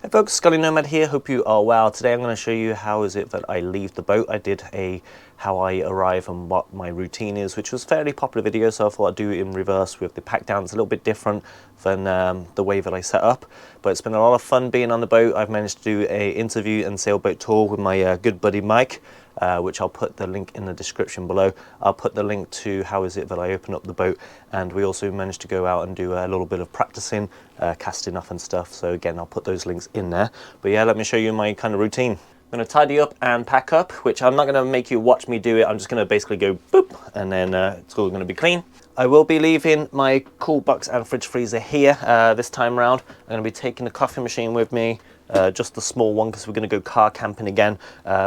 Hey folks, Scully Nomad here, hope you are well. Today I'm going to show you how is it that I leave the boat. I did a how I arrive and what my routine is, which was a fairly popular video, so I thought I'd do it in reverse with the pack down. It's a little bit different than the way that I set up, but it's been a lot of fun being on the boat. I've managed to do a interview and sailboat tour with my good buddy Mike, which I'll put the link in the description below. I'll put the link to how is it that I open up the boat, and we also managed to go out and do a little bit of practicing, casting off and stuff. So again, I'll put those links in there. But yeah, let me show you my kind of routine. I'm going to tidy up and pack up, which I'm not going to make you watch me do it. I'm just going to basically go boop, and then it's all going to be clean. I will be leaving my cool box and fridge freezer here this time round. I'm going to be taking the coffee machine with me, just the small one, because we're going to go car camping again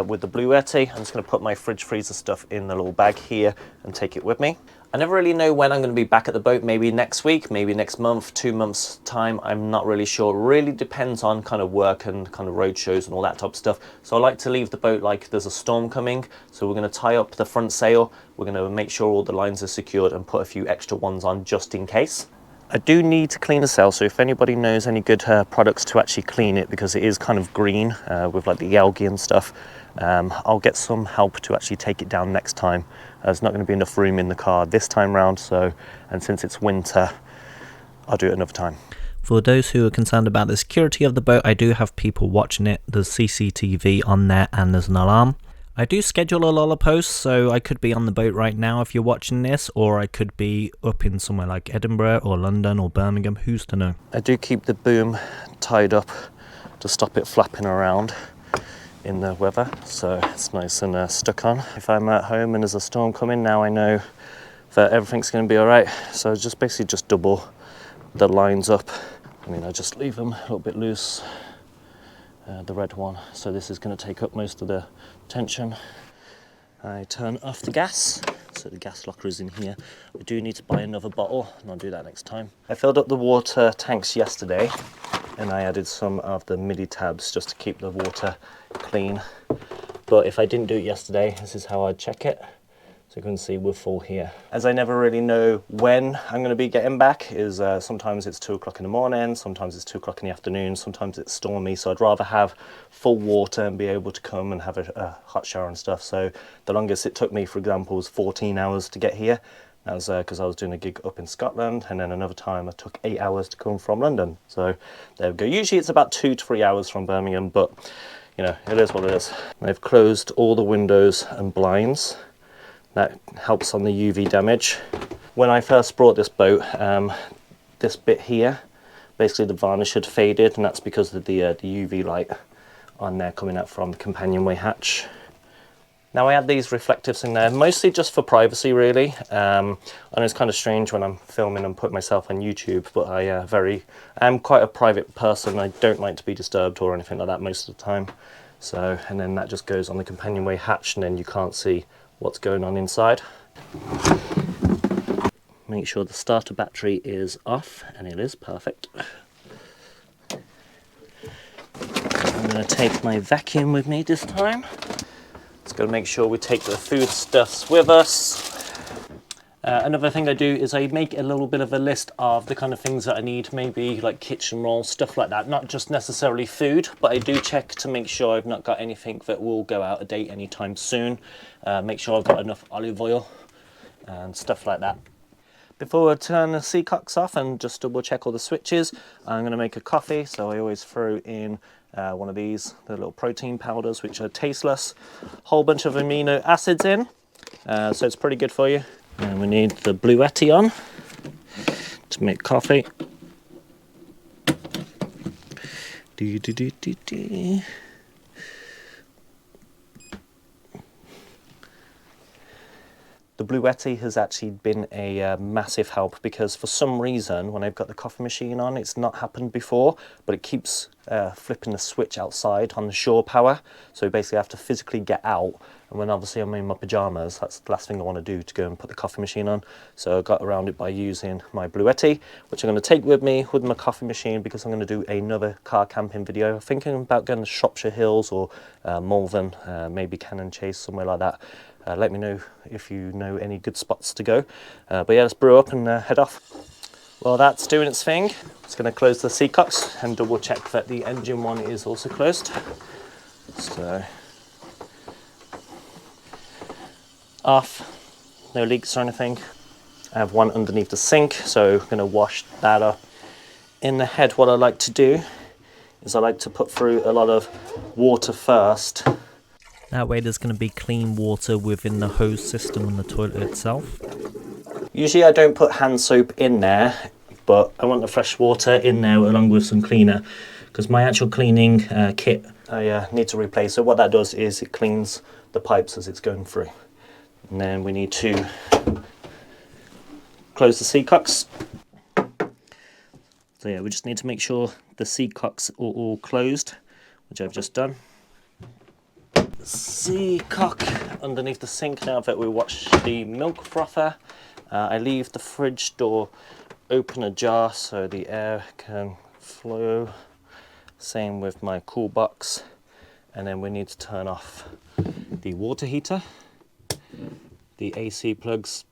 with the Blue Yeti. I'm just going to put my fridge freezer stuff in the little bag here and take it with me. I never really know when I'm going to be back at the boat, maybe next week, maybe next month, 2 months time, I'm not really sure. It really depends on kind of work and kind of road shows and all that type of stuff. So I like to leave the boat like there's a storm coming. So we're going to tie up the front sail, we're going to make sure all the lines are secured and put a few extra ones on just in case. I do need to clean the sail, so if anybody knows any good products to actually clean it, because it is kind of green with like the algae and stuff, I'll get some help to actually take it down next time. There's not going to be enough room in the car this time round, so, and since it's winter, I'll do it another time. For those who are concerned about the security of the boat, I do have people watching it. There's CCTV on there and there's an alarm. I do schedule a lot of posts, so I could be on the boat right now if you're watching this, or I could be up in somewhere like Edinburgh or London or Birmingham, who's to know. I do keep the boom tied up to stop it flapping around in the weather, so it's nice and stuck on. If I'm at home and there's a storm coming, now I know that everything's going to be all right. So just basically just double the lines up. I mean, I just leave them a little bit loose, the red one, so this is going to take up most of the tension. I turn off the gas, so the gas locker is in here. I do need to buy another bottle, and I'll do that next time. I filled up the water tanks yesterday, and I added some of the midi tabs just to keep the water clean. But if I didn't do it yesterday, this is how I'd check it. So you can see we're full here. As I never really know when I'm going to be getting back, is sometimes it's 2 o'clock in the morning, sometimes it's 2 o'clock in the afternoon, sometimes it's stormy. So I'd rather have full water and be able to come and have a hot shower and stuff. So the longest it took me, for example, was 14 hours to get here. That was because I was doing a gig up in Scotland, and then another time I took 8 hours to come from London. So there we go. Usually it's about 2 to 3 hours from Birmingham, but you know, it is what it is. I've closed all the windows and blinds. That helps on the UV damage. When I first brought this boat, this bit here, basically the varnish had faded, and that's because of the UV light on there coming out from the companionway hatch. Now I add these reflectives in there, mostly just for privacy really. I know it's kind of strange when I'm filming and putting myself on YouTube, but I'm quite a private person. I don't like to be disturbed or anything like that most of the time. So, and then that just goes on the companionway hatch, and then you can't see what's going on inside. Make sure the starter battery is off, and it is perfect. I'm going to take my vacuum with me this time. Just got to make sure we take the foodstuffs with us. Another thing I do is I make a little bit of a list of the kind of things that I need, maybe like kitchen rolls, stuff like that. Not just necessarily food, but I do check to make sure I've not got anything that will go out of date anytime soon. Make sure I've got enough olive oil and stuff like that. Before I turn the seacocks off and just double check all the switches, I'm going to make a coffee, so I always throw in one of these, the little protein powders, which are tasteless. Whole bunch of amino acids in, so it's pretty good for you. And we need the Blue Yeti on to make coffee. The Blue Yeti has actually been a massive help, because for some reason when I've got the coffee machine on, it's not happened before, but it keeps flipping the switch outside on the shore power. So basically I have to physically get out, and when obviously I'm in my pajamas, that's the last thing I want to do, to go and put the coffee machine on. So I got around it by using my Blue Yeti, which I'm going to take with me with my coffee machine, because I'm going to do another car camping video. I'm thinking about going to Shropshire Hills or Malvern, maybe Cannon Chase, somewhere like that. Let me know if you know any good spots to go. But yeah, let's brew up and head off. Well, that's doing its thing. It's going to close the seacocks and double check that the engine one is also closed. So, off, no leaks or anything. I have one underneath the sink, so I'm going to wash that up. In the head, what I like to do is I like to put through a lot of water first. That way there's going to be clean water within the hose system and the toilet itself. Usually I don't put hand soap in there, but I want the fresh water in there along with some cleaner, because my actual cleaning kit I need to replace. So what that does is it cleans the pipes as it's going through. And then we need to close the seacocks. So yeah, we just need to make sure the seacocks are all closed, which I've just done. Seacock underneath the sink now that we watch the milk frother. I leave the fridge door open ajar so the air can flow. Same with my cool box. And then we need to turn off the water heater, the AC plugs,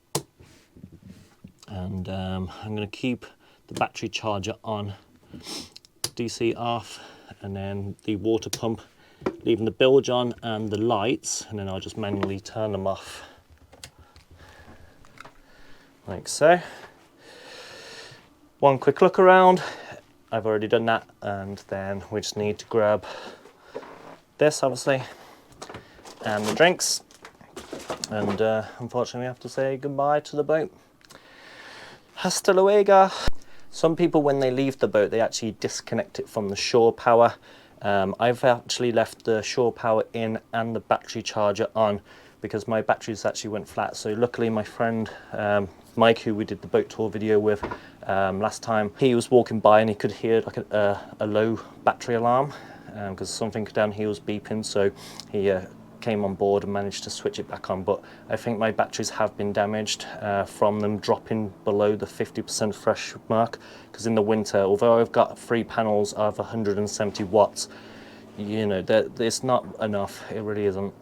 and I'm going to keep the battery charger on, DC off, and then the water pump, leaving the bilge on and the lights, and then I'll just manually turn them off. Like so. One quick look around, I've already done that, and then we just need to grab this obviously, and the drinks, and unfortunately we have to say goodbye to the boat. Hasta luego. Some people, when they leave the boat, they actually disconnect it from the shore power. I've actually left the shore power in and the battery charger on because my batteries actually went flat. So luckily my friend Mike, who we did the boat tour video with last time, he was walking by and he could hear like a low battery alarm because something down here was beeping. So he came on board and managed to switch it back on, but I think my batteries have been damaged from them dropping below the 50% fresh mark, because in the winter, although I've got 3 panels of 170 watts, you know, it's not enough, it really isn't.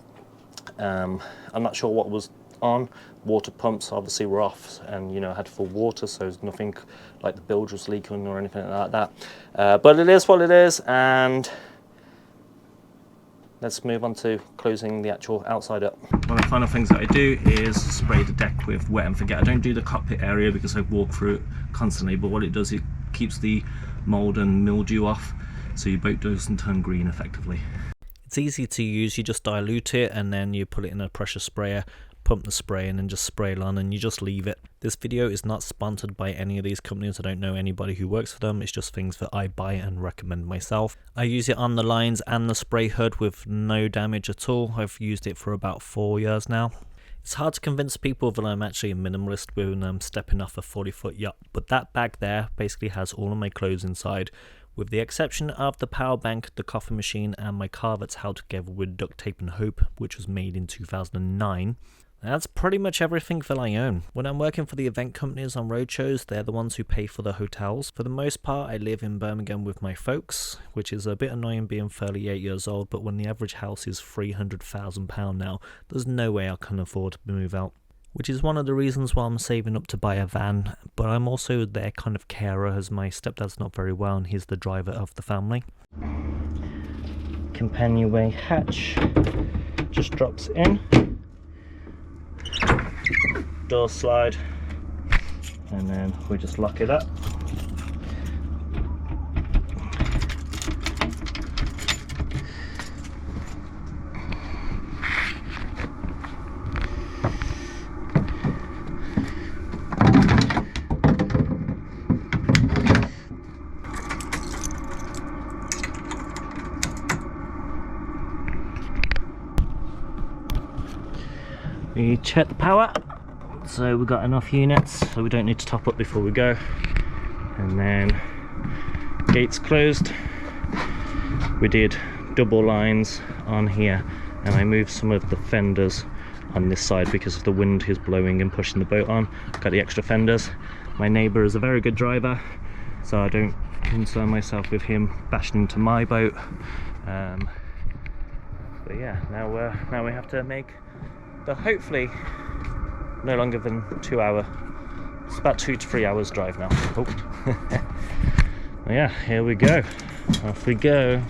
I'm not sure what was on. Water pumps obviously were off, and you know, I had full water, so there's nothing like the bilge was leaking or anything like that. But it is what it is, and let's move on to closing the actual outside up. One of the final things that I do is spray the deck with Wet and Forget. I don't do the cockpit area because I walk through it constantly, but what it does, it keeps the mold and mildew off, so your boat doesn't turn green effectively. It's easy to use, you just dilute it and then you put it in a pressure sprayer, pump the spray and then just spray it on, and you just leave it. This video is not sponsored by any of these companies. I don't know anybody who works for them. It's just things that I buy and recommend myself. I use it on the lines and the spray hood with no damage at all. I've used it for about 4 years now. It's hard to convince people that I'm actually a minimalist when I'm stepping off a 40-foot yacht, but that bag there basically has all of my clothes inside, with the exception of the power bank, the coffee machine, and my car that's held together with duct tape and hope, which was made in 2009. That's pretty much everything that I own. When I'm working for the event companies on roadshows, they're the ones who pay for the hotels. For the most part, I live in Birmingham with my folks, which is a bit annoying being 38 years old, but when the average house is £300,000 now, there's no way I can afford to move out. Which is one of the reasons why I'm saving up to buy a van, but I'm also their kind of carer, as my stepdad's not very well and he's the driver of the family. Companionway hatch just drops in. Door slide, and then we just lock it up. We check the power, so we've got enough units, so we don't need to top up before we go. And then gates closed. We did double lines on here, and I moved some of the fenders on this side because of the wind is blowing and pushing the boat on. Got the extra fenders. My neighbour is a very good driver, so I don't concern myself with him bashing into my boat. But yeah, now we have to make the hopefully no longer than 2 hour It's about 2 to 3 hours drive now. Oh. Yeah, here we go. Off we go.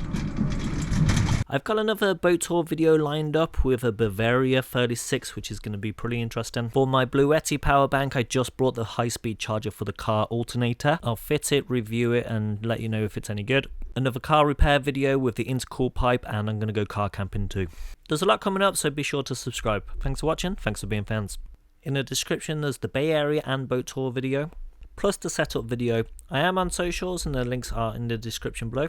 I've got another boat tour video lined up with a Bavaria 36, which is going to be pretty interesting. For my Bluetti power bank, I just brought the high-speed charger for the car alternator. I'll fit it, review it, and let you know if it's any good. Another car repair video with the intercool pipe, and I'm going to go car camping too. There's a lot coming up, so be sure to subscribe. Thanks for watching, thanks for being fans. In the description, there's the Bay Area and boat tour video, plus the setup video. I am on socials, and the links are in the description below.